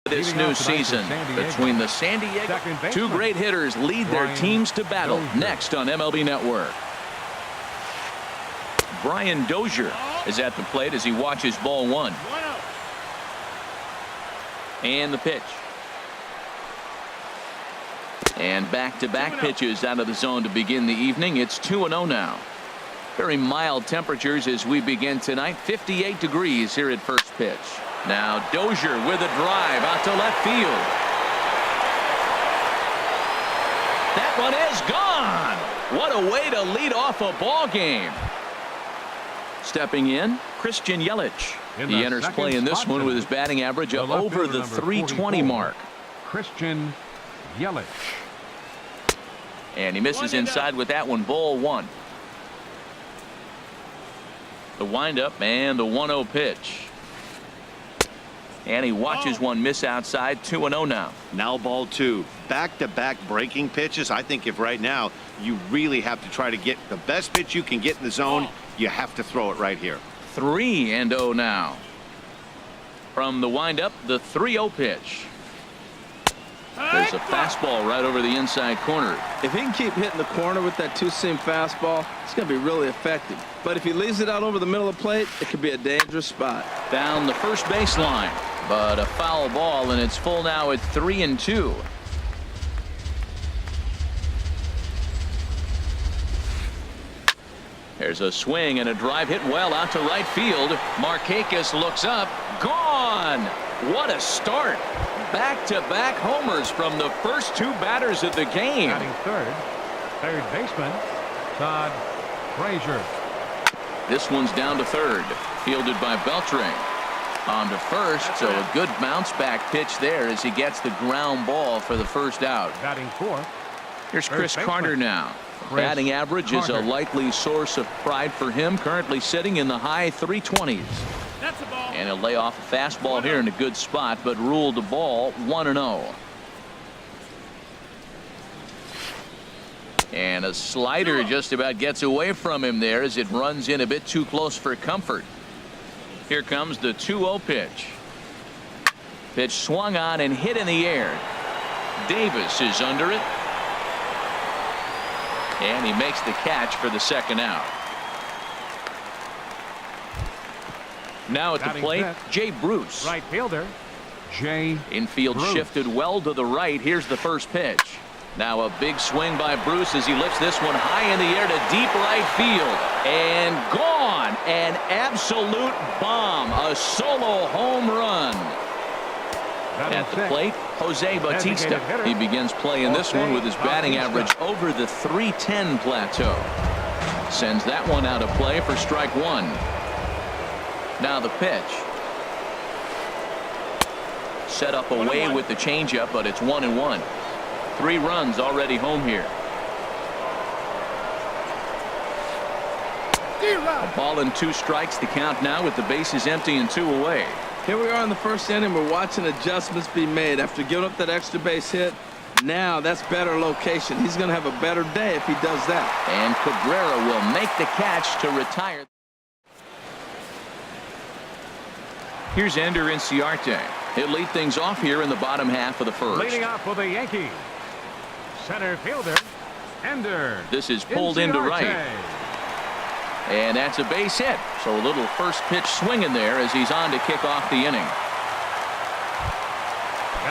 This new season between the San Diego. Two great hitters lead their teams to battle next on MLB Network. Brian Dozier is at the plate as he watches ball one. And the pitch. And back-to-back pitches out of the zone to begin the evening. It's 2-0 now. Very mild temperatures as we begin tonight. 58 degrees here at first pitch. Now Dozier with a drive out to left field. That one is gone. What a way to lead off a ball game. Stepping in, Christian Yelich. He enters play in this one with his batting average of over the 320 mark. Christian Yelich. And he misses inside with that one. Ball one. The windup and the 1-0 pitch. And he watches one miss outside. 2-0 now. Now ball two. Back-to-back breaking pitches. I think if right now you really have to try to get the best pitch you can get in the zone, you have to throw it right here. 3-0 now. From the windup, the 3-0 pitch. There's a fastball right over the inside corner. If he can keep hitting the corner with that two-seam fastball, it's going to be really effective. But if he leaves it out over the middle of the plate, it could be a dangerous spot. Down the first baseline, but a foul ball, and it's full now at 3-2. There's a swing and a drive hit well out to right field. Markakis looks up. Gone. What a start. Back-to-back homers from the first two batters of the game. Batting third baseman Todd Frazier. This one's down to third. Fielded by Beltran. On to first, so a good bounce back pitch there as he gets the ground ball for the first out. Batting fourth. Here's Chris Carter now. Batting average is a likely source of pride for him. Currently sitting in the high 320s. That's a ball. And he'll lay off a fastball here in a good spot, but ruled the ball 1-0. And a slider just about gets away from him there as it runs in a bit too close for comfort. Here comes the 2-0 pitch. Pitch swung on and hit in the air. Davis is under it. And he makes the catch for the second out. Now at the plate, Jay Bruce. Right fielder, Jay Infield Bruce. Shifted well to the right. Here's the first pitch. Now a big swing by Bruce as he lifts this one high in the air to deep right field. And gone. An absolute bomb. A solo home run. At the plate, Jose Bautista. He begins play in this one with his batting average over the 310 plateau. Sends that one out of play for strike one. Now the pitch. Set up away with the changeup, but it's 1-1. 3 runs already home here. A ball and 2 strikes to count now with the bases empty and 2 away. Here we are in the first inning. We're watching adjustments be made after giving up that extra base hit. Now that's better location. He's going to have a better day if he does that. And Cabrera will make the catch to retire. Here's Ender Inciarte. He'll lead things off here in the bottom half of the first. Leading off for the Yankees, center fielder Ender. This is pulled into right. And that's a base hit. So a little first pitch swing in there as he's on to kick off the inning.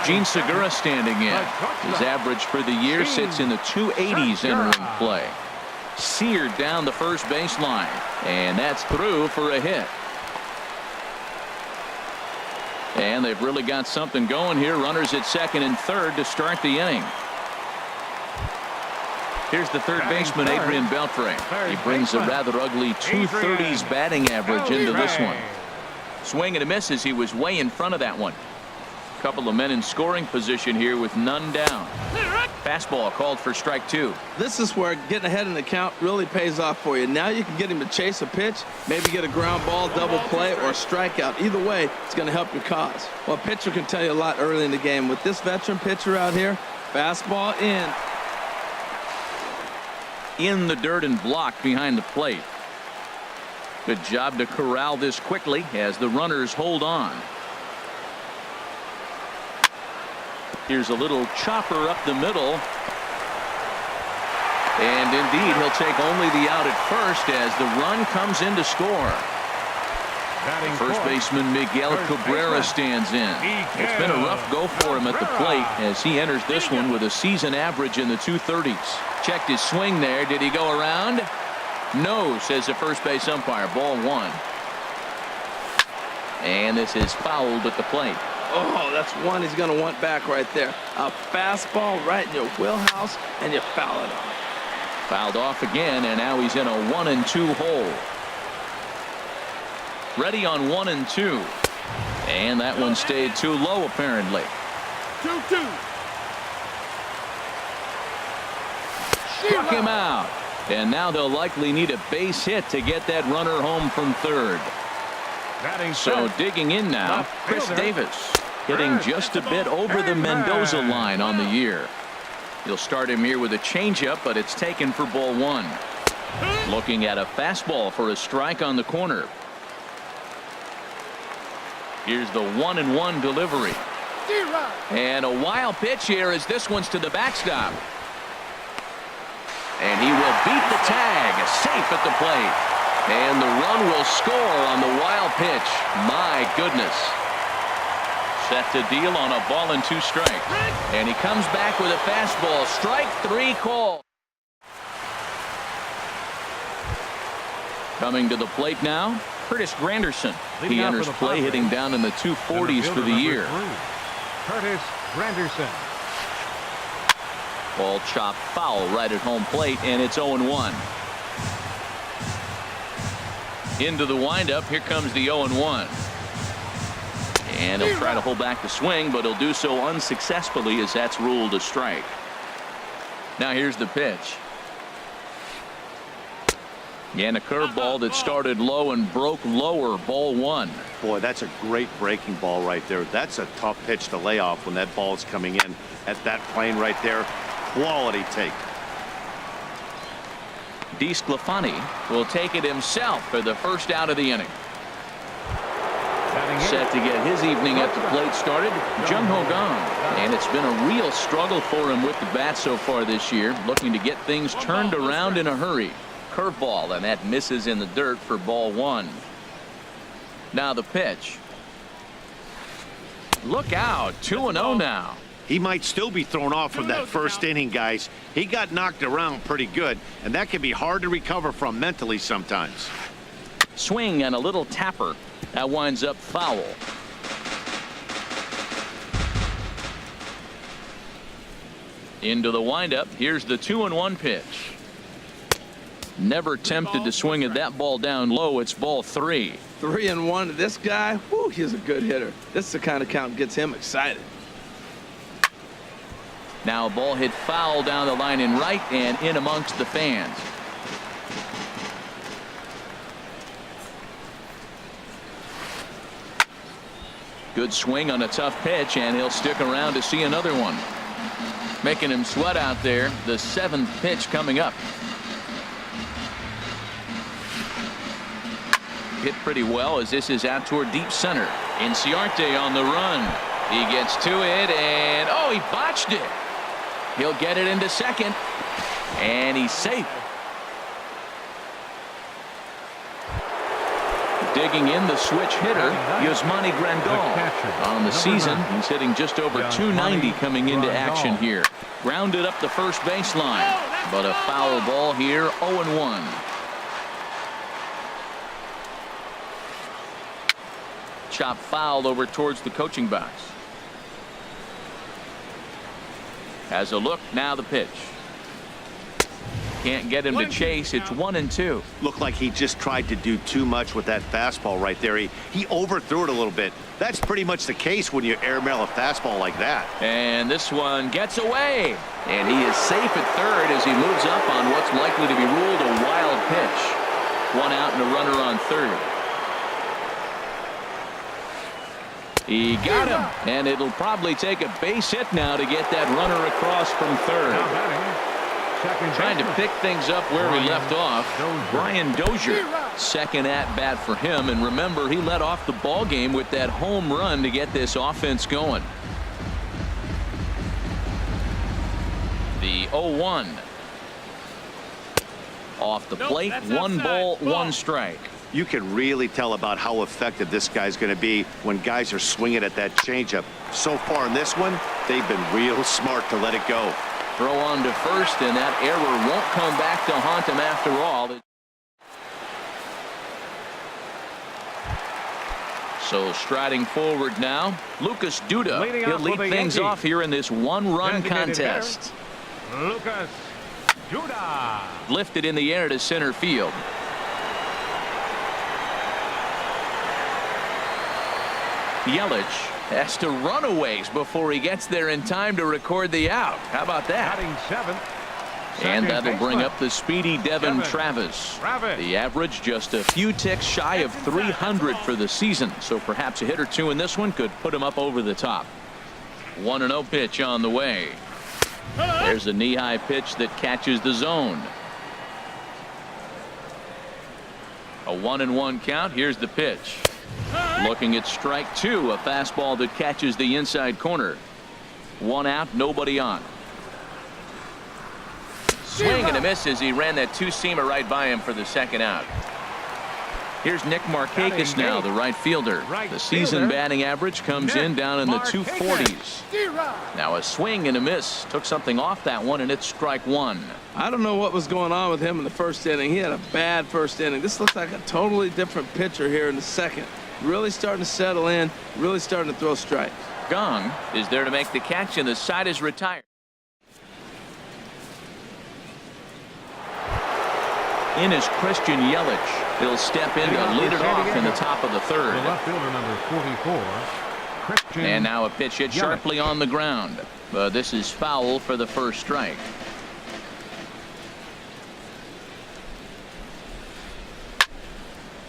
Gene Segura standing in. His average for the year sits in the 280s entering play. Seared down the first baseline. And that's through for a hit. And they've really got something going here. Runners at second and third to start the inning. Here's the third baseman, Adrian Beltre. He brings a rather ugly 230s batting average into this one. Swing and a miss as he was way in front of that one. Couple of men in scoring position here with none down. Fastball called for strike 2. This is where getting ahead in the count really pays off for you. Now you can get him to chase a pitch, maybe get a ground ball, double play, or a strikeout. Either way, it's going to help your cause. Well, a pitcher can tell you a lot early in the game. With this veteran pitcher out here, fastball in. In the dirt and blocked behind the plate. Good job to corral this quickly as the runners hold on. Here's a little chopper up the middle. And indeed, he'll take only the out at first as the run comes in to score. First baseman Miguel Cabrera stands in. It's been a rough go for him at the plate as he enters this one with a season average in the 230s. Checked his swing there. Did he go around? No, says the first base umpire. Ball 1. And this is fouled at the plate. Oh, that's one he's going to want back right there. A fastball right in your wheelhouse, and you foul it off. Fouled off again, and now he's in a 1-2 hole. Ready on 1-2. And that one stayed too low, apparently. 2-2. Struck him out. And now they'll likely need a base hit to get that runner home from third. So digging in now, Chris Davis, hitting just a bit over the Mendoza line on the year. You'll start him here with a changeup, but it's taken for ball 1. Looking at a fastball for a strike on the corner. Here's the 1-1 delivery. And a wild pitch here as this one's to the backstop. And he will beat the tag, safe at the plate. And the run will score on the wild pitch. My goodness. Set to deal on a ball and 2 strikes. And he comes back with a fastball. Strike 3 call. Coming to the plate now, Curtis Granderson. He enters play hitting down in the 240s for the year. Curtis Granderson. Ball chopped foul right at home plate, and it's 0-1. Into the windup. Here comes the 0-1. And he'll try to hold back the swing, but he'll do so unsuccessfully as that's ruled a strike. Now here's the pitch. And a curveball that started low and broke lower. Ball 1. Boy, that's a great breaking ball right there. That's a tough pitch to lay off when that ball is coming in at that plane right there. Quality take. DeSclafani will take it himself for the first out of the inning. Set to get his evening at the plate started, Jung Ho Kang. And it's been a real struggle for him with the bat so far this year, looking to get things turned around in a hurry. Curveball, and that misses in the dirt for ball 1. Now the pitch. Look out, 2-0 now. He might still be thrown off from that first inning, guys. He got knocked around pretty good, and that can be hard to recover from mentally sometimes. Swing and a little tapper. That winds up foul. Into the windup. Here's the 2-1 pitch. Never tempted to swing at that ball down low. It's ball 3. 3-1. This guy, whoo, he's a good hitter. This is the kind of count that gets him excited. Now a ball hit foul down the line in right and in amongst the fans. Good swing on a tough pitch, and he'll stick around to see another one. Making him sweat out there. The 7th pitch coming up. Hit pretty well as this is out toward deep center. Inciarte on the run. He gets to it, and oh, he botched it. He'll get it into second, and he's safe. Digging in, the switch hitter, Yasmani Grandal. On the season, he's hitting just over 290 coming into action here. Grounded up the first baseline, but a foul ball here, 0-1. Chop fouled over towards the coaching box. Has a look, now the pitch. Can't get him to chase. It's 1-2. Looked like he just tried to do too much with that fastball right there. He overthrew it a little bit. That's pretty much the case when you airmail a fastball like that. And this one gets away. And he is safe at third as he moves up on what's likely to be ruled a wild pitch. 1 out and a runner on third. He got him, and it'll probably take a base hit now to get that runner across from third. Trying to pick things up where we left off. Brian Dozier, second at bat for him, and remember, he led off the ball game with that home run to get this offense going. The 0-1. Off the plate, 1 ball, 1 strike. You can really tell about how effective this guy's going to be when guys are swinging at that changeup. So far in this one, they've been real smart to let it go. Throw on to first, and that error won't come back to haunt him after all. So striding forward now, Lucas Duda. He'll lead things off here in this 1-run contest. Lucas Duda. Lifted in the air to center field. Yelich has to run a ways before he gets there in time to record the out. How about that? Batting 7th. And that'll bring up the speedy Devin Travis. The average just a few ticks shy of 300 for the season. So perhaps a hit or two in this one could put him up over the top. 1-0 pitch on the way. There's a knee-high pitch that catches the zone. A 1-1 count. Here's the pitch. Looking at strike 2, a fastball that catches the inside corner. 1 out, nobody on. Swing and a miss as he ran that 2-seamer right by him for the 2nd out. Here's Nick Markakis now, the right fielder. The season batting average comes in down in the 240s. Now a swing and a miss. Took something off that one, and it's strike 1. I don't know what was going on with him in the first inning. He had a bad first inning. This looks like a totally different pitcher here in the second. Really starting to settle in, really starting to throw strikes. Gong is there to make the catch, and the side is retired. In is Christian Yelich. He'll step in to lead it off in the top of the 3rd. The left fielder, number 44, Christian. And now a pitch hit sharply on the ground. But this is foul for the first strike.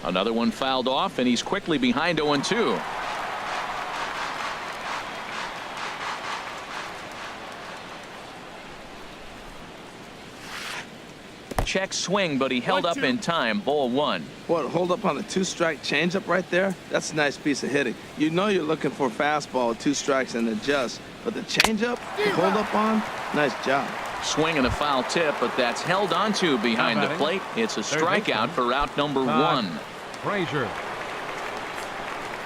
Another one fouled off, and he's quickly behind 0-2. Check swing, but he held up in time. Ball 1. What, hold up on the 2-strike changeup right there? That's a nice piece of hitting. You know you're looking for a fastball with 2 strikes and adjust, but the changeup, hold up on, nice job. Swing and a foul tip, but that's held onto behind the plate. It's a strikeout for out number 1. Frazier.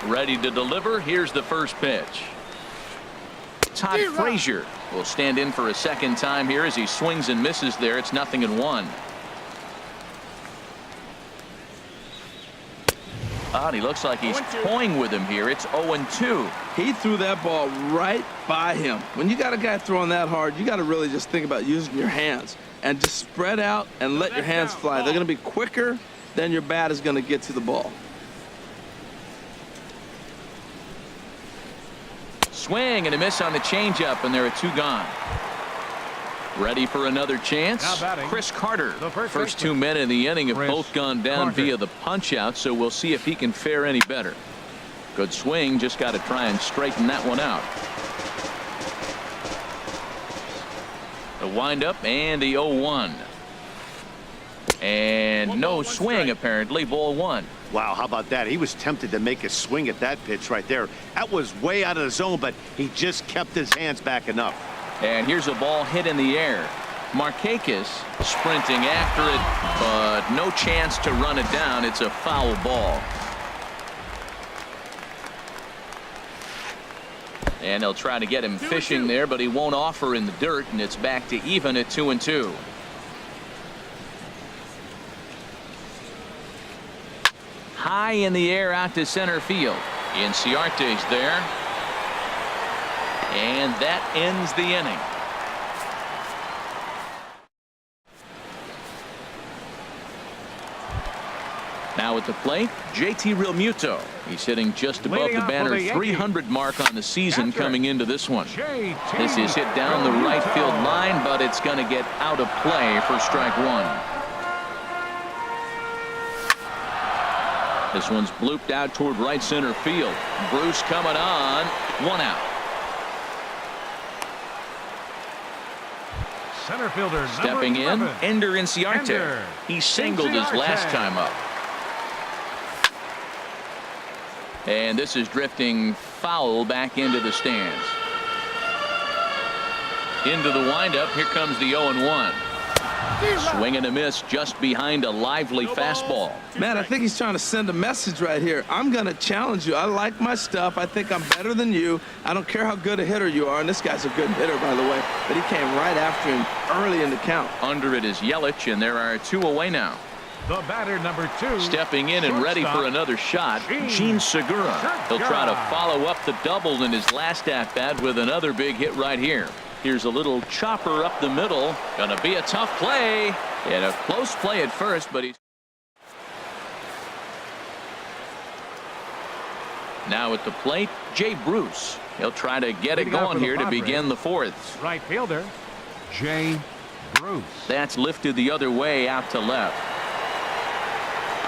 Ready to deliver. Here's the first pitch. Todd Frazier will stand in for a 2nd time here as he swings and misses there. It's 0-1. And he looks like he's toying with him here. It's 0-2. He threw that ball right by him. When you got a guy throwing that hard, you got to really just think about using your hands and just spread out and let your hands fly. They're going to be quicker than your bat is going to get to the ball. Swing and a miss on the changeup, and there are 2 gone. Ready for another chance. Chris Carter. First 2 men in the inning have both gone down via the punch out, so we'll see if he can fare any better. Good swing, just got to try and straighten that one out. The windup and the 0-1. And no swing apparently. Ball 1. Wow, how about that? He was tempted to make a swing at that pitch right there. That was way out of the zone, but he just kept his hands back enough. And here's a ball hit in the air. Markakis sprinting after it, but no chance to run it down. It's a foul ball. And they'll try to get him fishing there, but he won't offer in the dirt, and it's back to even at 2-2. High in the air out to center field. Inciarte's there. And that ends the inning. Now at the plate, JT Realmuto. He's hitting just above the banner 300 mark on the season coming into this one. This is hit down the right field line, but it's going to get out of play for strike 1. This one's blooped out toward right center field. Bruce coming on. 1 out. Center fielder stepping in, Ender Inciarte. He singled his last time up. And this is drifting foul back into the stands. Into the windup. Here comes the 0-1. Swing and a miss just behind a lively fastball. Man, I think he's trying to send a message right here. I'm going to challenge you. I like my stuff. I think I'm better than you. I don't care how good a hitter you are. And this guy's a good hitter, by the way. But he came right after him early in the count. Under it is Yelich, and there are 2 away now. The batter, number 2. Stepping in and ready for another shot, Gene Segura. He'll try to follow up the double in his last at-bat with another big hit right here. Here's a little chopper up the middle. Gonna be a tough play. And a close play at first, but he's now at the plate, Jay Bruce. He'll try to get it going here to begin the 4th. Right fielder, Jay Bruce. That's lifted the other way out to left.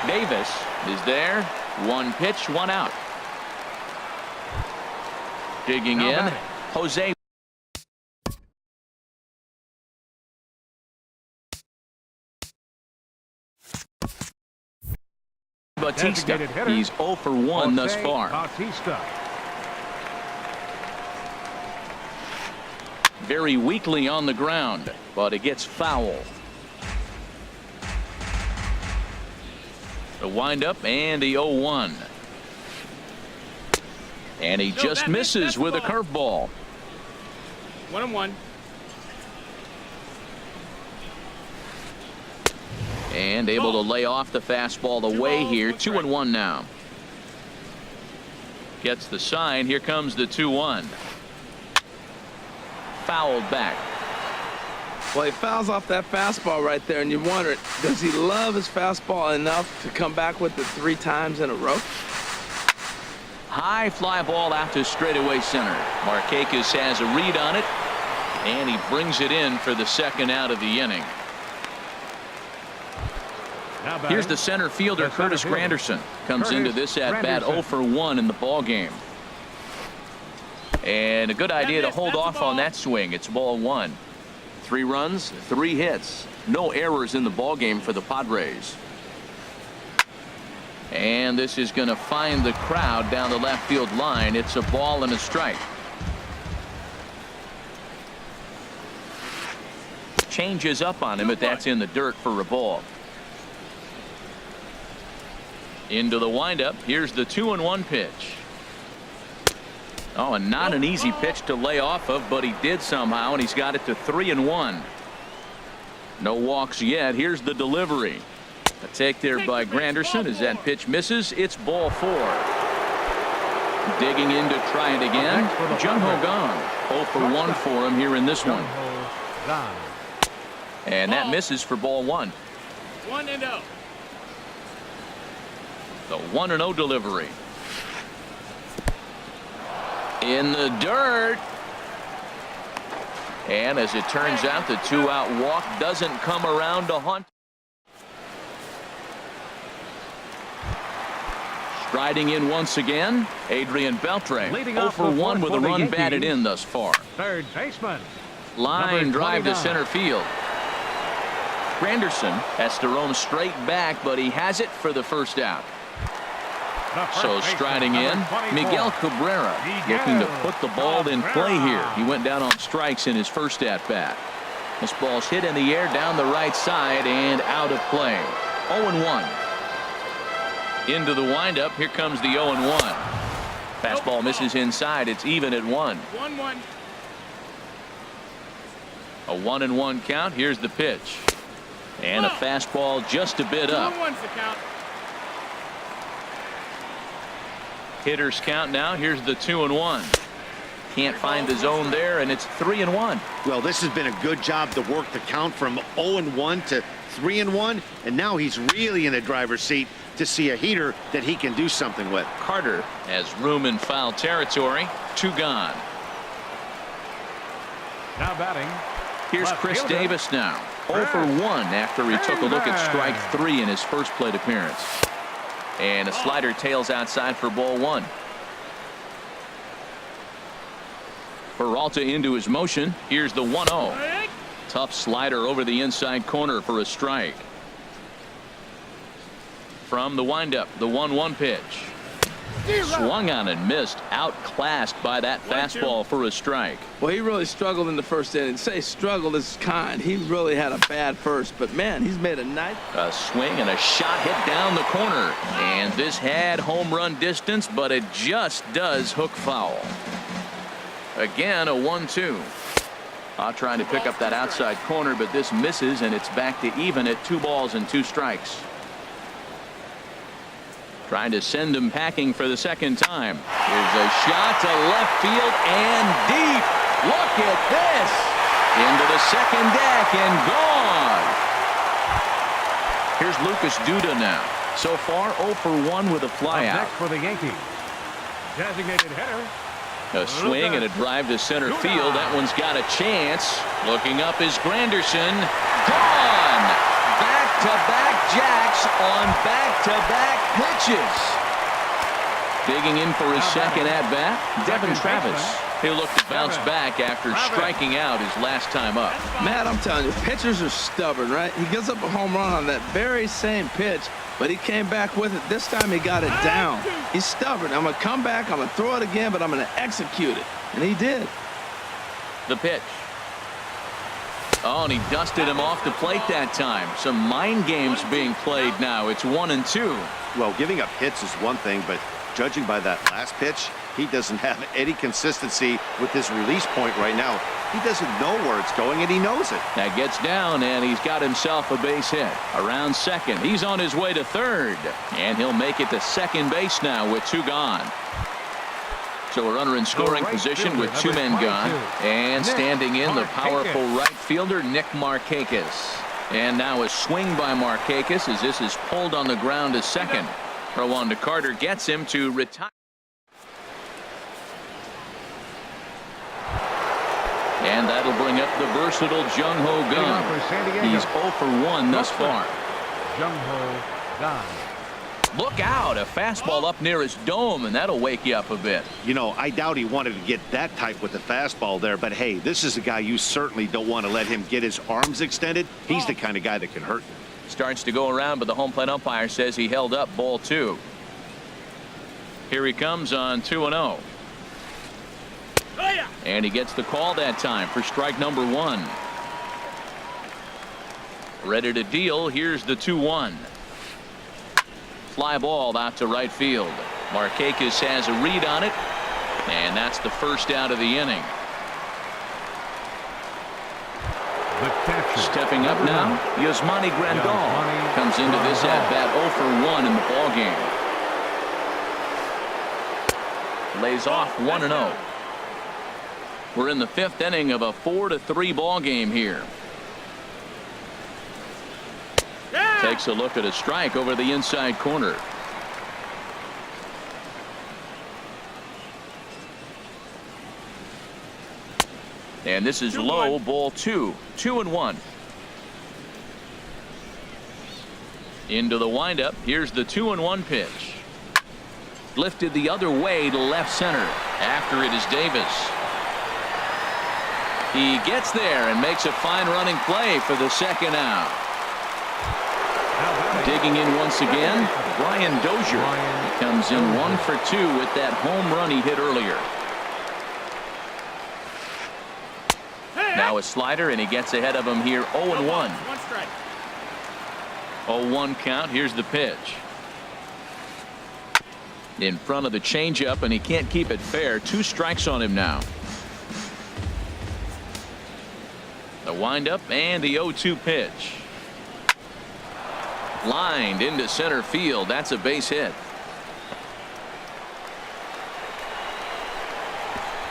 Davis is there. 1 pitch, 1 out. Digging in, Jose. Bautista. He's 0 for 1 thus far. Bautista. Very weakly on the ground, but it gets foul. The windup and the 0-1. And he just misses with a curveball. 1-1. And able to lay off the fastball away here. 2-1 now. Gets the sign. Here comes the 2-1. Fouled back. Well, he fouls off that fastball right there, and you wonder, does he love his fastball enough to come back with it 3 times in a row? High fly ball out to straightaway center. Markakis has a read on it, and he brings it in for the 2nd out of the inning. Here's the center fielder, Curtis Granderson. Comes into this at-bat 0 for 1 in the ball game. And a good idea to hold off on that swing. It's ball 1. 3 runs, 3 hits. No errors in the ball game for the Padres. And this is going to find the crowd down the left field line. It's a ball and a strike. Changes up on him, but that's in the dirt for a ball. Into the windup. Here's the 2-1 pitch. Oh, and not an easy pitch to lay off of, but he did somehow, and he's got it to 3-1. No walks yet. Here's the delivery. A take there by Granderson as that pitch misses. It's ball 4. Digging in to try it again. Jung-Ho Kang. 0 for 1 for him here in this one. And that misses for ball 1. 1-0. The 1-0 delivery. In the dirt. And as it turns out, the 2-out walk doesn't come around to haunt. Striding in once again, Adrian Beltre. 0 for 1 with a run batted in thus far. Third baseman. Line drive to center field. Granderson has to roam straight back, but he has it for the 1st out. So striding in, Miguel Cabrera looking to put the ball in play here. He went down on strikes in his 1st at-bat. This ball's hit in the air down the right side and out of play. 0-1. Into the windup. Here comes the 0-1. Fastball misses inside. It's even at 1. 1-1. A 1-1 count. Here's the pitch. And a fastball just a bit up. 2-1's the count. Hitters count now. Here's the 2-1. Can't find the zone there, and it's 3-1. Well, this has been a good job to work the count from 0-1 to 3-1, and now he's really in the driver's seat to see a heater that he can do something with. Carter has room in foul territory. 2 gone. Now batting. Here's Chris Davis now. 0 for 1 after he took a look at strike 3 in his first plate appearance. And a slider tails outside for ball 1. Peralta into his motion. Here's the 1-0. Tough slider over the inside corner for a strike. From the windup, the 1-1 pitch. Swung on and missed. Outclassed by that fastball for a strike. Well, he really struggled in the first inning. Say struggled is kind. He really had a bad first, but man, he's made a nice. A swing and a shot hit down the corner. And this had home run distance, but it just does hook foul. Again, a 1-2. Trying to pick up that outside corner, but this misses, and it's back to even at 2 balls and 2 strikes. Trying to send him packing for the second time. Here's a shot to left field and deep. Look at this. Into the second deck and gone. Here's Lucas Duda now. So far 0 for 1 with a flyout. Next for the Yankees, designated hitter. A swing and a drive to center field. That one's got a chance. Looking up is Granderson. Gone. Back-to-back jacks on back-to-back pitches. Digging in for his second at-bat, Devin Travis. He'll look to bounce back after striking out his last time up. Matt, I'm telling you, pitchers are stubborn, right? He gives up a home run on that very same pitch, but he came back with it. This time he got it down. He's stubborn. I'm going to come back, I'm going to throw it again, but I'm going to execute it. And he did. The pitch. Oh, and he dusted him off the plate that time. Some mind games being played now. It's 1-2. Well, giving up hits is one thing, but judging by that last pitch, he doesn't have any consistency with his release point right now. He doesn't know where it's going, and he knows it. That gets down, and he's got himself a base hit. Around second. He's on his way to third. And he'll make it to second base now with 2 gone. So a runner in scoring position with 2 men gone. And standing in, the powerful right fielder, Nick Markakis. And now a swing by Markakis as this is pulled on the ground to second. Throw on to Carter gets him to retire. And that'll bring up the versatile Jung-Ho Gun. He's 0 for 1 thus far. Jung-Ho Gun. Look out, a fastball up near his dome, and that'll wake you up a bit. You know, I doubt he wanted to get that type with the fastball there, but hey, this is a guy you certainly don't want to let him get his arms extended. He's the kind of guy that can hurt you. Starts to go around, but the home plate umpire says he held up ball 2. Here he comes on 2-0. And he gets the call that time for strike number 1. Ready to deal. Here's the 2-1. Fly ball out to right field. Markakis has a read on it, and that's the first out of the inning. Stepping up now, Yasmani Grandal comes into this at bat 0 for 1 in the ball game. Lays off 1-0. We're in the 5th inning of a 4-3 ball game here. Takes a look at a strike over the inside corner. And this is low, ball 2. 2-1. Into the windup. Here's the 2-1 pitch. Lifted the other way to left center. After it is Davis. He gets there and makes a fine running play for the second out. Digging in once again, Brian Dozier. He comes in 1 for 2 with that home run he hit earlier. Now a slider, and he gets ahead of him here 0-1. 0-1 count. Here's the pitch. In front of the changeup, and he can't keep it fair. 2 strikes on him now. The windup and the 0-2 pitch. Lined into center field. That's a base hit.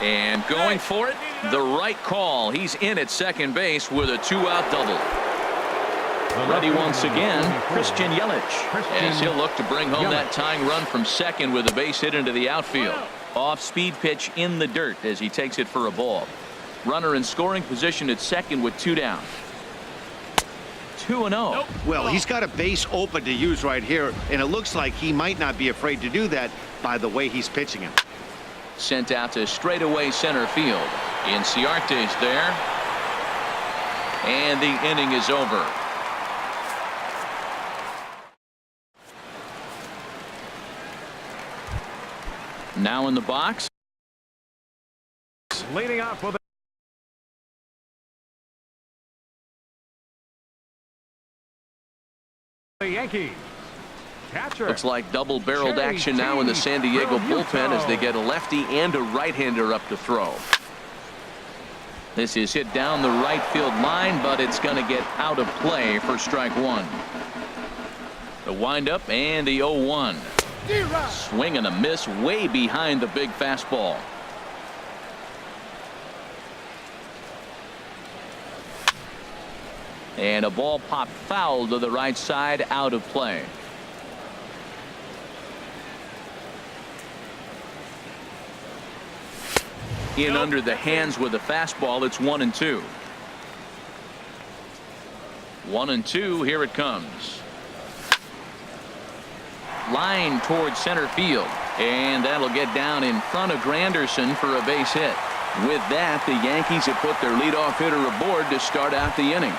And going for it, the right call. He's in at second base with a 2-out double. Ready once again, Christian Yelich, as he'll look to bring home that tying run from second with a base hit into the outfield. Off-speed pitch in the dirt as he takes it for a ball. Runner in scoring position at second with 2 down. 2-0. Well, he's got a base open to use right here, and it looks like he might not be afraid to do that by the way he's pitching him. Sent out to straightaway center field. Inciarte's there. And the inning is over. Now in the box. Leading off with the Yankees. Catcher. Looks like double-barreled action now in the San Diego bullpen as they get a lefty and a right-hander up to throw. This is hit down the right field line, but it's going to get out of play for strike one. The windup and the 0-1. Swing and a miss way behind the big fastball. And a ball popped foul to the right side, out of play. In under the hands with a fastball. It's 1-2. 1-2. Here it comes. Line towards center field, and that'll get down in front of Granderson for a base hit. With that, the Yankees have put their leadoff hitter aboard to start out the inning.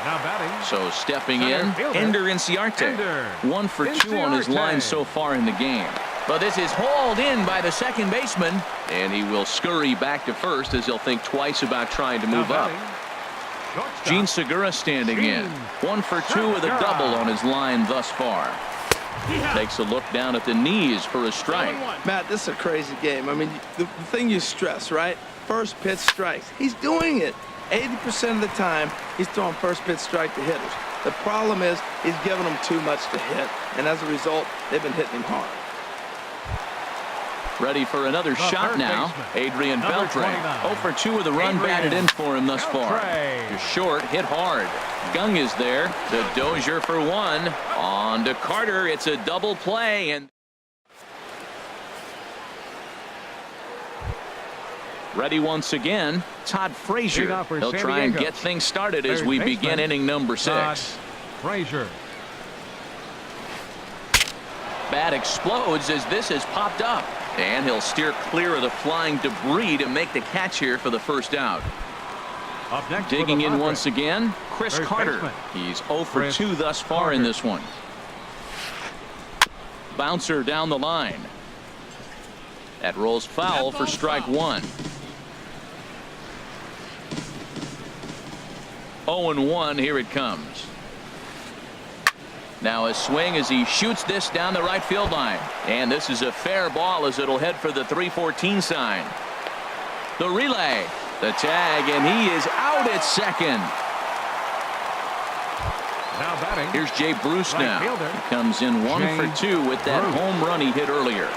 Now batting. So stepping in, Ender Inciarte. 1 for 2 on his line so far in the game. But this is hauled in by the second baseman, and he will scurry back to first as he'll think twice about trying to move up. Gene Segura standing in. 1 for 2 with a double on his line thus far. Takes a look down at the knees for a strike. Matt, this is a crazy game. I mean, the thing you stress, right? First pitch strikes. He's doing it. 80% of the time, he's throwing first pitch strike to hitters. The problem is he's giving them too much to hit, and as a result, they've been hitting him hard. Ready for another shot now. Adrian Beltre. 0 for 2 with a run batted in for him thus far. You're short, hit hard. Gung is there. The Dozier for 1. On to Carter. It's a double play. And ready once again, Todd Frazier. He'll try and get things started as we begin inning number 6. Frazier. Bat explodes as this has popped up. And he'll steer clear of the flying debris to make the catch here for the first out. Digging in once again, Chris Carter. He's 0 for 2 thus far in this one. Bouncer down the line. That rolls foul for strike 1. 0-1. Here it comes. Now a swing as he shoots this down the right field line. And this is a fair ball as it'll head for the 314 sign. The relay. The tag, and he is out at second. Now batting. Here's Jay Bruce now. He comes in 1 for 2 with that home run he hit earlier.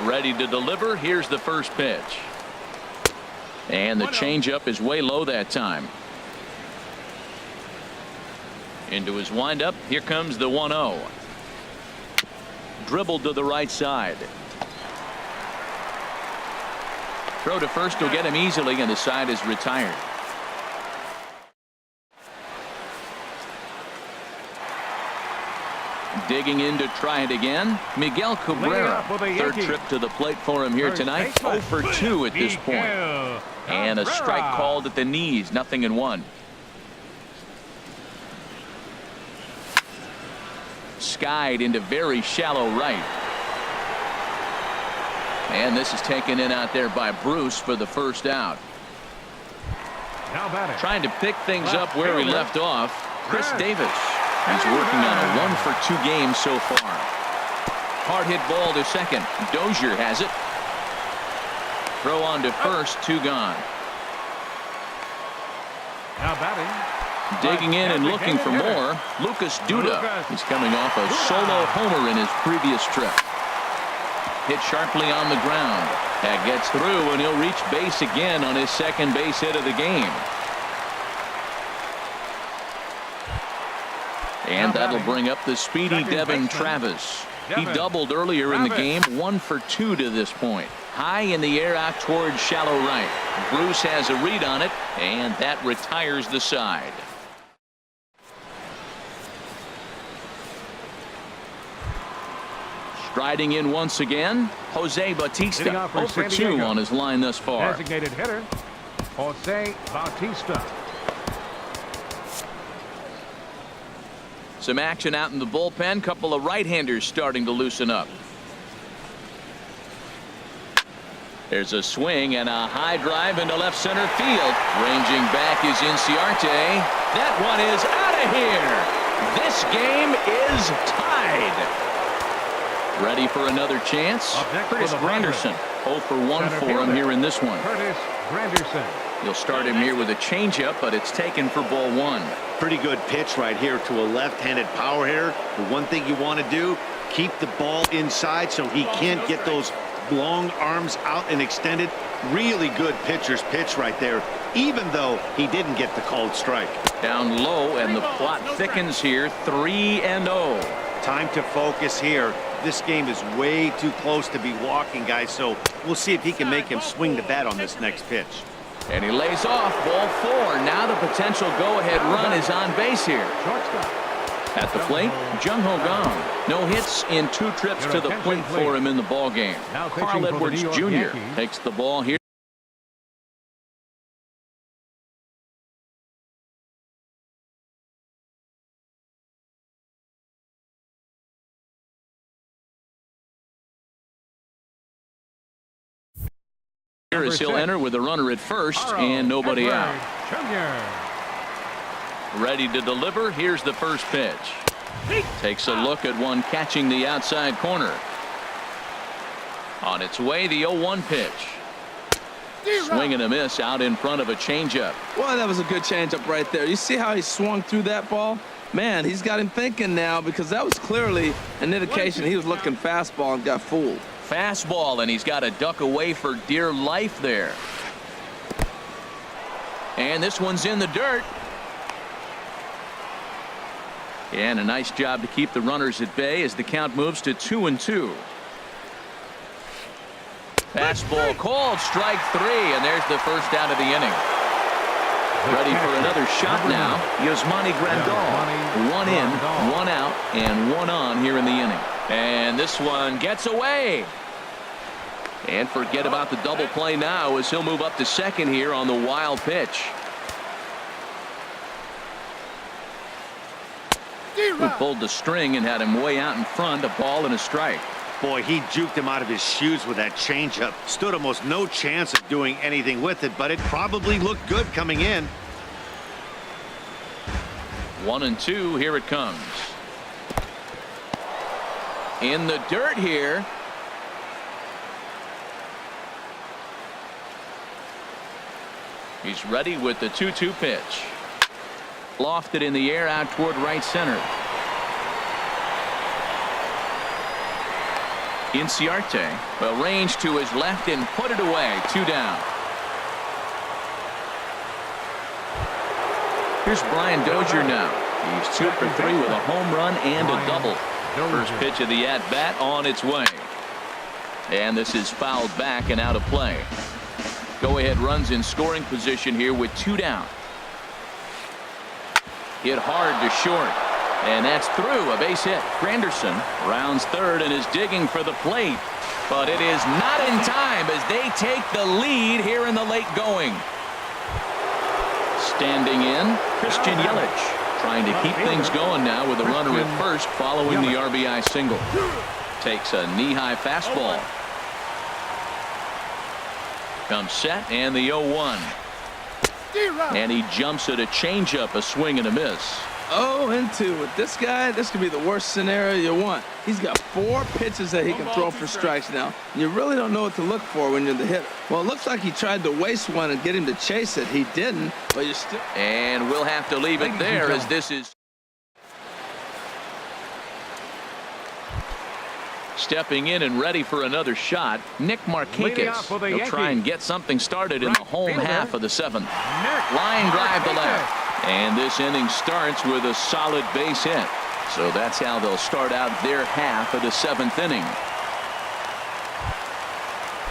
Ready to deliver. Here's the first pitch. And the changeup is way low that time. Into his windup. Here comes the 1-0. Dribbled to the right side. Throw to first will get him easily, and the side is retired. Digging in to try it again, Miguel Cabrera. Third trip to the plate for him here tonight. 0 for 2 at this point. And a strike called at the knees. 0-1. Skied into very shallow right. And this is taken in out there by Bruce for the first out. Now batting. Trying to pick things up where he left off. Chris Davis. He's working on a 1 for 2 game so far. Hard hit ball to second. Dozier has it. Throw on to first. 2 gone. Now batting. Digging in and looking for more. Lucas Duda. He's coming off a solo homer in his previous trip. Hit sharply on the ground. That gets through, and he'll reach base again on his second base hit of the game. And that'll bring up the speedy Devin Travis. He doubled earlier in the game. 1 for 2 to this point. High in the air out towards shallow right. Bruce has a read on it, and that retires the side. Striding in once again, Jose Bautista. 0 for 2 on his line thus far. Designated hitter, Jose Bautista. Some action out in the bullpen. Couple of right-handers starting to loosen up. There's a swing and a high drive into left center field. Ranging back is Inciarte. That one is out of here. This game is tied. Ready for another chance? Curtis Granderson. 0 for 1 for him here in this one. Curtis Granderson. You'll start him here with a changeup, but it's taken for ball 1. Pretty good pitch right here to a left-handed power hitter. The one thing you want to do, keep the ball inside so he can't get those long arms out and extended. Really good pitcher's pitch right there, even though he didn't get the called strike. Down low, and the plot thickens here. 3-0. Time to focus here. This game is way too close to be walking, guys, so we'll see if he can make him swing the bat on this next pitch. And he lays off. Ball 4. Now the potential go-ahead run is on base here. At the plate, Jung-Ho Kang. No hits in 2 trips to the plate for him in the ball game. Carl Edwards Jr. takes the ball here. As he'll enter with a runner at first and nobody out. Ready to deliver. Here's the first pitch. Takes a look at one catching the outside corner. On its way, the 0-1 pitch. Swing and a miss out in front of a changeup. Well, that was a good changeup right there. You see how he swung through that ball? Man, he's got him thinking now, because that was clearly an indication he was looking fastball and got fooled. Fastball, and he's got to duck away for dear life there. And this one's in the dirt. And a nice job to keep the runners at bay as the count moves to 2-2. Fastball called, strike 3, and there's the first out of the inning. Ready for another shot now. Yasmani Grandal. 1 in, 1 out, and 1 on here in the inning. And this one gets away. And forget about the double play now as he'll move up to second here on the wild pitch. Who pulled the string and had him way out in front, a ball and a strike. Boy, he juked him out of his shoes with that changeup. Stood almost no chance of doing anything with it, but it probably looked good coming in. 1-2, here it comes. In the dirt here. He's ready with the 2-2 pitch. Lofted in the air out toward right center. Inciarte will range to his left and put it away. 2 down. Here's Brian Dozier now. He's 2 for 3 with a home run and a double. First pitch of the at-bat on its way. And this is fouled back and out of play. Go-ahead runs in scoring position here with 2 down. Hit hard to short. And that's through. A base hit. Granderson rounds third and is digging for the plate. But it is not in time as they take the lead here in the late going. Standing in, Christian Yelich, trying to keep things going now with a runner at first following the RBI single. Takes a knee-high fastball. Comes set, and the 0-1. And he jumps at a changeup, a swing and a miss. 0-2 with this guy. This could be the worst scenario you want. He's got 4 pitches that he can throw for strikes now. You really don't know what to look for when you're the hitter. Well, it looks like he tried to waste one and get him to chase it. He didn't, but you still. And we'll have to leave it there as this is. Stepping in and ready for another shot, Nick Markakis. He'll try and get something started in the home half of the 7th. Line drive to left. And this inning starts with a solid base hit. So that's how they'll start out their half of the 7th inning.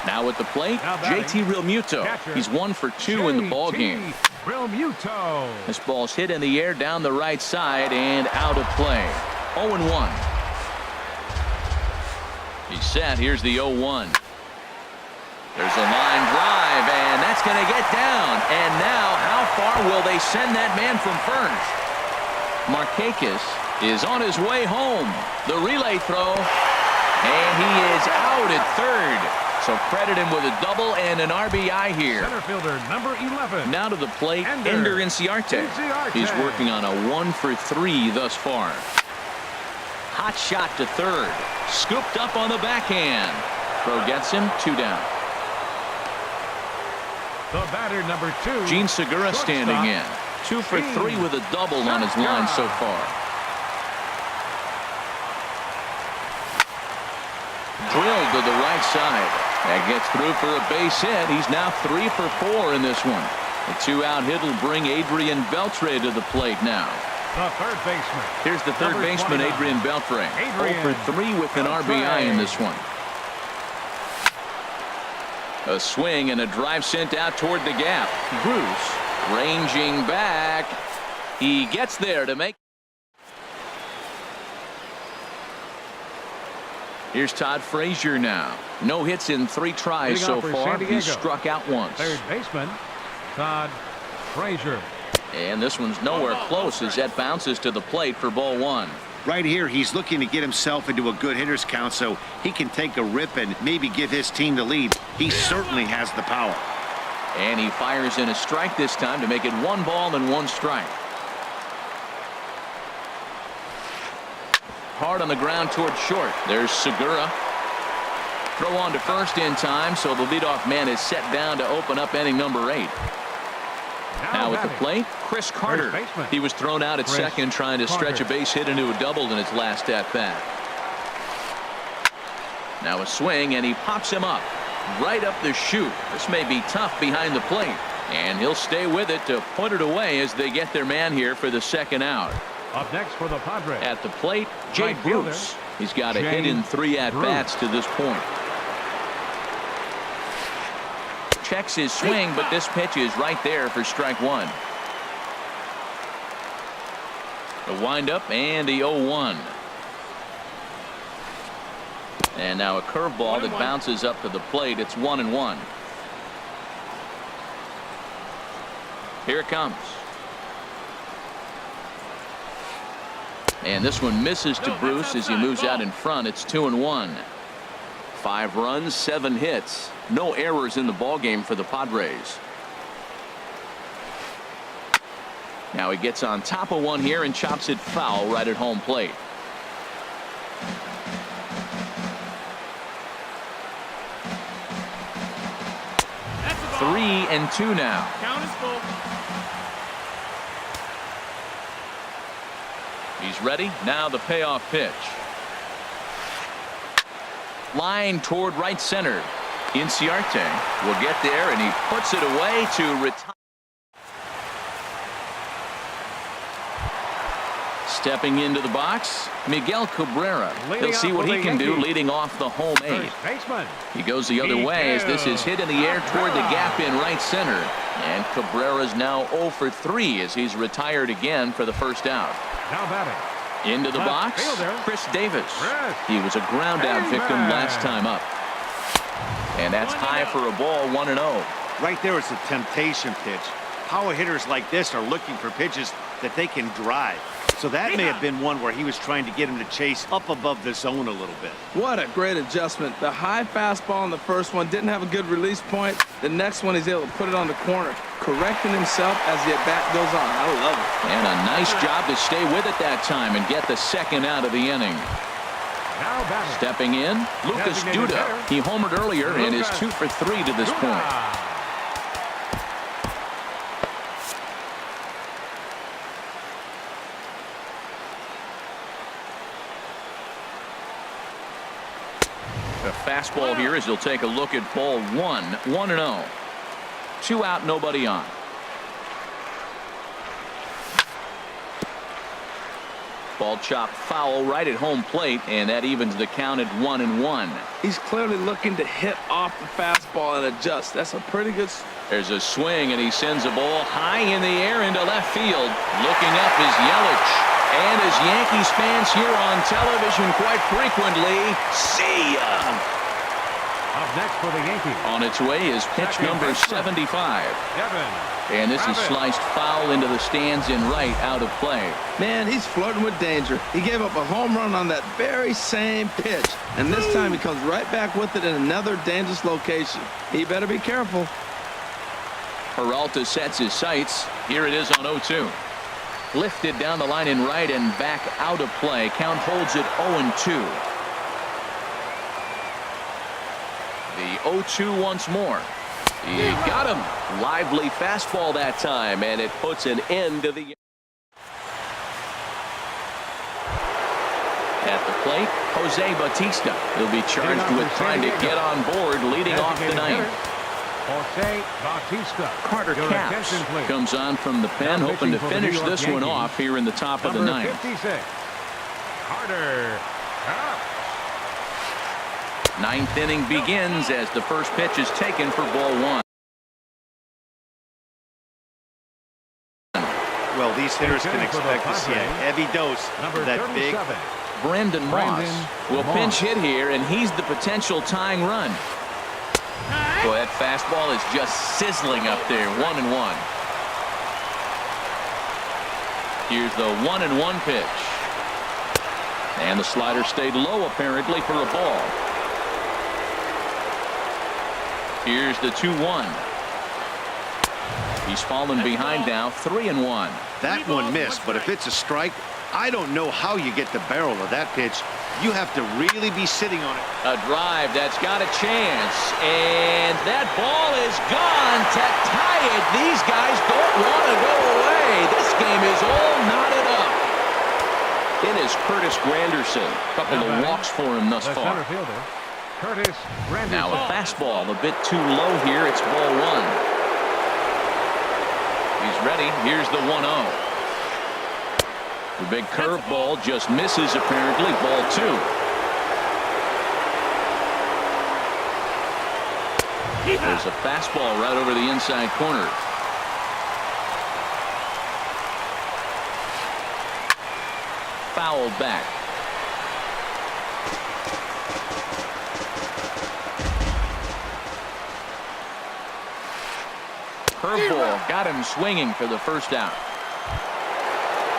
Now at the plate, JT Realmuto. He's 1 for 2 in the ball game. This ball's hit in the air down the right side and out of play. 0-1. He's set. Here's the 0-1. There's a line drive, and that's going to get down. And now, how far will they send that man from first? Markakis is on his way home. The relay throw, and he is out at third. So credit him with a double and an RBI here. Center fielder number 11. Now to the plate, Ender Inciarte. Inciarte. He's working on a 1-for-3 thus far. Hot shot to third. Scooped up on the backhand. Throw gets him, 2 down. The batter number 2. Gene Segura standing in. 2 for 3 with a double on his line so far. Drilled to the right side. That gets through for a base hit. He's now 3 for 4 in this one. The 2-out hit will bring Adrian Beltre to the plate now. The third baseman. Here's the third baseman, 29. Adrian Beltre. 0 for 3 with an RBI in this one. A swing and a drive sent out toward the gap. Bruce ranging back. He gets there to make. Here's Todd Frazier now. No hits in 3 tries so far. He's struck out once. Third baseman, Todd Frazier. And this one's nowhere close as that bounces to the plate for ball 1. Right here, he's looking to get himself into a good hitter's count so he can take a rip and maybe give his team the lead. He certainly has the power. And he fires in a strike this time to make it 1 ball and 1 strike. Hard on the ground toward short. There's Segura. Throw on to first in time, so the leadoff man is set down to open up inning number 8. Now at the plate, Chris Carter. He was thrown out at second trying to stretch a base hit into a double in his last at-bat. Now a swing, and he pops him up. Right up the chute. This may be tough behind the plate. And he'll stay with it to put it away as they get their man here for the second out. Up next for the Padres. At the plate, Jay Right Bruce. He's got a hit in 3 at-bats to this point. Checks his swing, but this pitch is right there for strike 1. The windup and the 0-1. And now a curveball that bounces up to the plate. It's 1-1. Here it comes. And this one misses to Bruce as he moves out in front. It's 2-1. 5 runs, 7 hits. No errors in the ballgame for the Padres. Now he gets on top of one here and chops it foul right at home plate. That's 3-2 now. Count is full. He's ready. Now the payoff pitch. Line toward right center. Inciarte will get there, and he puts it away to retire. Stepping into the box, Miguel Cabrera. He'll see what he can do leading off the home 8. He goes the other way as this is hit in the air toward the gap in right center. And Cabrera's now 0 for 3 as he's retired again for the first out. Now batting. Into the box, Chris Davis. He was a ground out victim last time up. And that's high for a ball, 1-0. Right there is a temptation pitch. Power hitters like this are looking for pitches that they can drive. So that may have been one where he was trying to get him to chase up above the zone a little bit. What a great adjustment. The high fastball in the first one didn't have a good release point. The next one he's able to put it on the corner, correcting himself as the at-bat goes on. I love it. And a nice job to stay with it that time and get the second out of the inning. Now batting. Stepping in, Lucas Duda. He homered earlier and is 2 for 3 to this point. A fastball here as he'll take a look at ball 1. 1-0. 2 out, nobody on. Ball chopped foul right at home plate, and that evens the count at 1-1. He's clearly looking to hit off the fastball and adjust. That's a pretty good. There's a swing, and he sends a ball high in the air into left field. Looking up is Yelich. And as Yankees fans here on television quite frequently, see ya! Up next for the Yankees. On its way is pitch Second number baseman. 75. Devin. And this is Rabbit. sliced foul into the stands in right, out of play. Man, he's flirting with danger. He gave up a home run on that very same pitch. And this time he comes right back with it in another dangerous location. He better be careful. Peralta sets his sights. Here it is on 0-2. Lifted down the line in right and back out of play. Count holds it 0-2. The 0-2 once more. He got him. Lively fastball that time, and it puts an end to the. At the plate, Jose Bautista. He'll be charged with trying to get on board, leading off the ninth. Jose Bautista. Carter Your Capps attention, please. comes on from the pen, Now hoping to pitching for the finish New York this one Yankees, off here in the top of the Number ninth. 56. Carter Capps. Ninth inning begins as the first pitch is taken for ball one. Well, these hitters can Hitting for the expect to see a Padres. heavy dose Number of that big. 37. Brandon Moss will Moss. pinch hit here, and he's the potential tying run. Boy, that fastball is just sizzling up there. 1-1. Here's the 1-1 pitch. And the slider stayed low apparently for a ball. Here's the 2-1. He's fallen behind now, 3-1. That one missed, but if it's a strike, I don't know how you get the barrel of that pitch. You have to really be sitting on it. A drive that's got a chance, and that ball is gone to tie it. These guys don't want to go away. This game is all knotted up. It is Curtis Granderson. A couple of walks for him thus The far. center fielder, Curtis Granderson. Now a fastball a bit too low here. It's ball one. He's ready. Here's the 1-0. The big curveball just misses apparently. Ball two. There's a fastball right over the inside corner. Fouled back. Curveball got him swinging for the first out.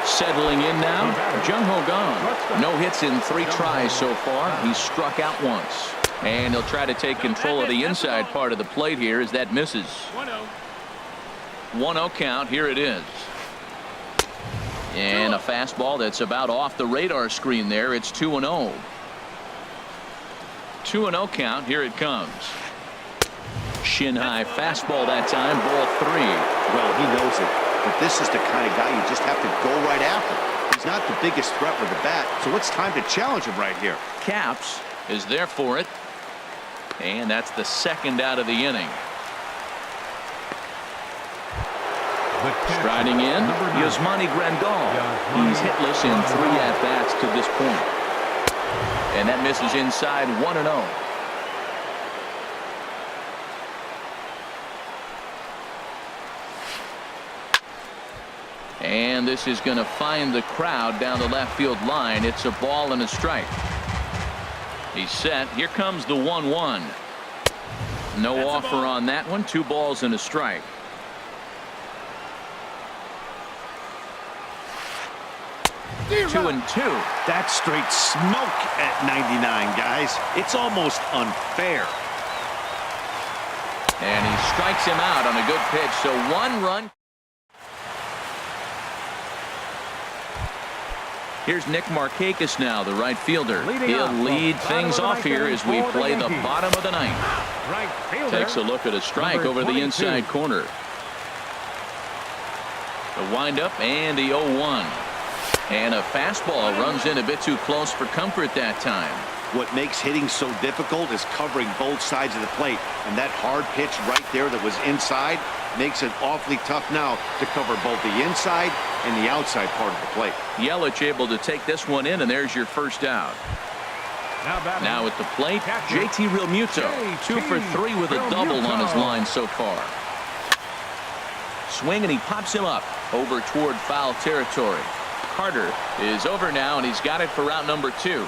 Settling in now, Jung Ho Kang. No hits in 3 tries so far. He's struck out once. And he'll try to take control of the inside part of the plate here as that misses. 1-0. 1-0 count. Here it is. And a fastball that's about off the radar screen there. It's 2-0. 2-0 count. Here it comes. Shin high fastball that time. Ball 3. Well, he knows it, but this is the kind of guy you just have to go right after. He's not the biggest threat with the bat, so it's time to challenge him right here. Capps is there for it. And that's the second out of the inning. The catcher, Striding in, number 9. Yasmani Grandal. He's hitless in 3 at-bats to this point. And that misses inside 1-0. And this is going to find the crowd down the left field line. It's a ball and a strike. He's set. Here comes the 1-1. No offer on that one. 2 balls and a strike. Two and two. That's straight smoke at 99, guys. It's almost unfair. And he strikes him out on a good pitch. So 1 run. Here's Nick Markakis now, the right fielder. He'll lead things off here as we play the bottom of the ninth. Right fielder. Takes a look at a strike Number over the 22. inside corner. The windup and the 0-1. And a fastball runs in a bit too close for comfort that time. What makes hitting so difficult is covering both sides of the plate, and that hard pitch right there that was inside makes it awfully tough now to cover both the inside and the outside part of the plate. Yelich able to take this one in, and there's your first out. Now at the plate, JT Realmuto, 2 for 3 with a double on his line so far. Swing, and he pops him up over toward foul territory. Carter is over now, and he's got it for route number 2.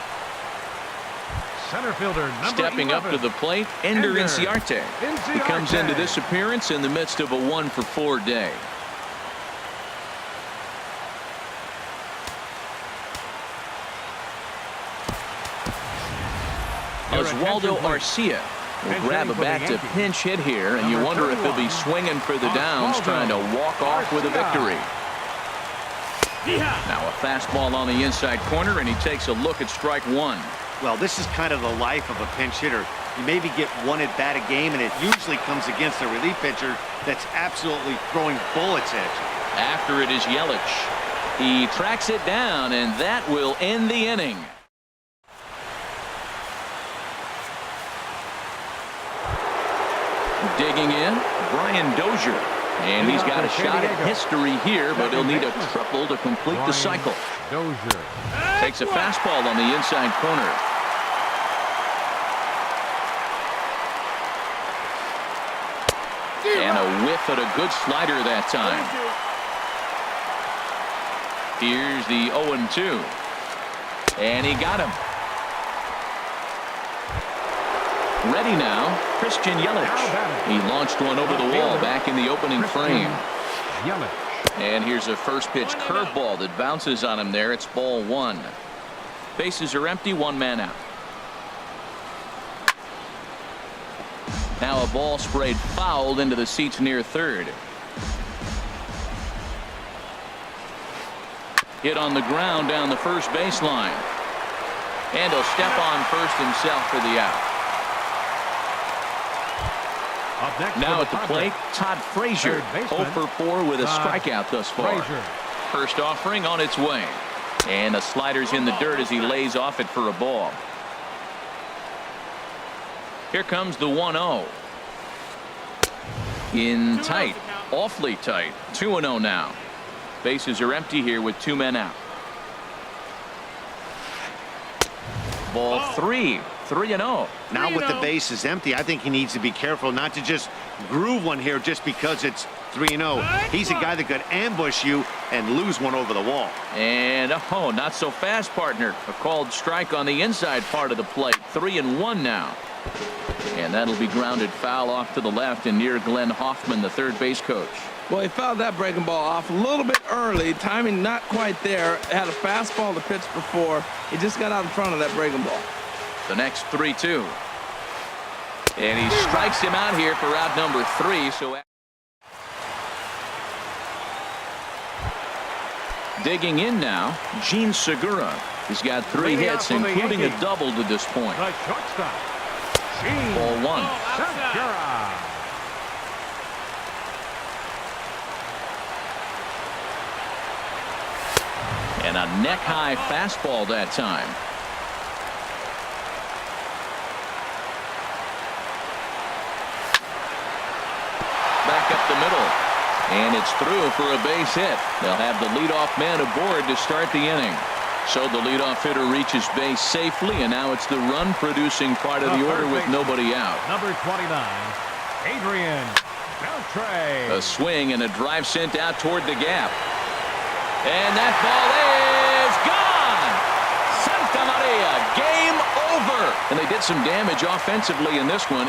Center fielder, number Stepping 11. up to the plate, Ender Ender Inciarte. He comes Inciarte. into this appearance in the midst of a 1-for-4 day. Oswaldo Arcia will grab a bat to pinch hit here, and you wonder if he'll be swinging for the downs, trying to walk off with a victory. Now a fastball on the inside corner, and he takes a look at strike one. Well, this is kind of the life of a pinch hitter. You maybe get one at bat a game, and it usually comes against a relief pitcher that's absolutely throwing bullets at you. After it is Yelich. He tracks it down, and that will end the inning. Digging in, Brian Dozier. And he's got a shot at history here, but he'll need a triple to complete the cycle. Dozier. Takes a fastball on the inside corner. And a whiff at a good slider that time. Here's the 0-2. And he got him. Ready now, Christian Yelich. He launched one over the wall back in the opening frame. Yelich. And here's a first pitch curveball that bounces on him there. It's ball one. Bases are empty, one man out. Now a ball sprayed fouled into the seats near third. Hit on the ground down the first baseline. And he'll step on first himself for the out. Up next Now for at the Padres, plate, Todd Frazier, third baseman, 0 for 4 with a strikeout thus far. Frazier. First offering on its way. And the slider's in the dirt as he lays off it for a ball. Here comes the 1-0. In tight, awfully tight. 2-0 now. Bases are empty here with two men out. Ball three. 3-0. Now with the bases empty, I think he needs to be careful not to just groove one here just because it's 3-0. He's a guy that could ambush you and lose one over the wall. And oh, not so fast, partner. A called strike on the inside part of the plate. 3-1 now. And that'll be grounded foul off to the left and near Glenn Hoffman, the third base coach. Well, he fouled that breaking ball off a little bit early. Timing not quite there. Had a fastball to pitch before. He just got out in front of that breaking ball. The next 3-2. And he strikes him out here for out number 3. So digging in now, Gene Segura. He's got 3 hits, including a double to this point. The shortstop. Gene Ball 1. Segura. And a neck-high fastball that time. Back up the middle. And it's through for a base hit. They'll have the leadoff man aboard to start the inning. So the leadoff hitter reaches base safely, and now it's the run-producing part of the order with nobody out. Number 29, Adrian Beltre. A swing and a drive sent out toward the gap. And that ball is gone. Santa Maria, game over. And they did some damage offensively in this one.